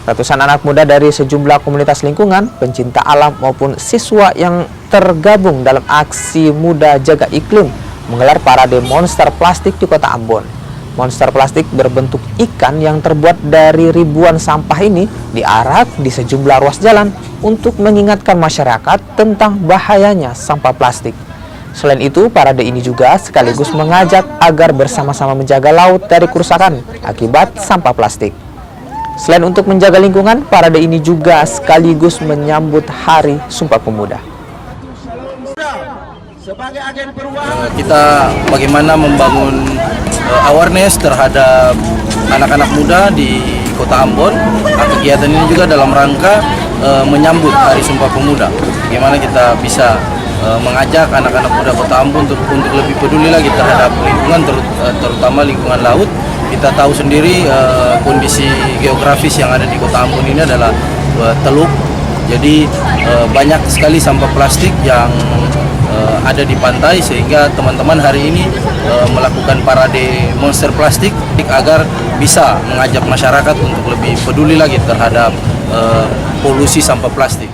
Ratusan anak muda dari sejumlah komunitas lingkungan, pencinta alam maupun siswa yang tergabung dalam aksi Muda Jaga Iklim menggelar parade monster plastik di Kota Ambon. Monster plastik berbentuk ikan yang terbuat dari ribuan sampah ini diarak di sejumlah ruas jalan untuk mengingatkan masyarakat tentang bahayanya sampah plastik. Selain itu, parade ini juga sekaligus mengajak agar bersama-sama menjaga laut dari kerusakan akibat sampah plastik. Selain untuk menjaga lingkungan, parade ini juga sekaligus menyambut Hari Sumpah Pemuda. Kita bagaimana membangun awareness terhadap anak-anak muda di Kota Ambon. Kegiatan ini juga dalam rangka menyambut Hari Sumpah Pemuda. Bagaimana kita bisa mengajak anak-anak muda Kota Ambon untuk lebih peduli lagi terhadap lingkungan, terutama lingkungan laut. Kita tahu sendiri kondisi geografis yang ada di Kota Ambon ini adalah teluk. Jadi banyak sekali sampah plastik yang ada di pantai, sehingga teman-teman hari ini melakukan parade monster plastik agar bisa mengajak masyarakat untuk lebih peduli lagi terhadap polusi sampah plastik.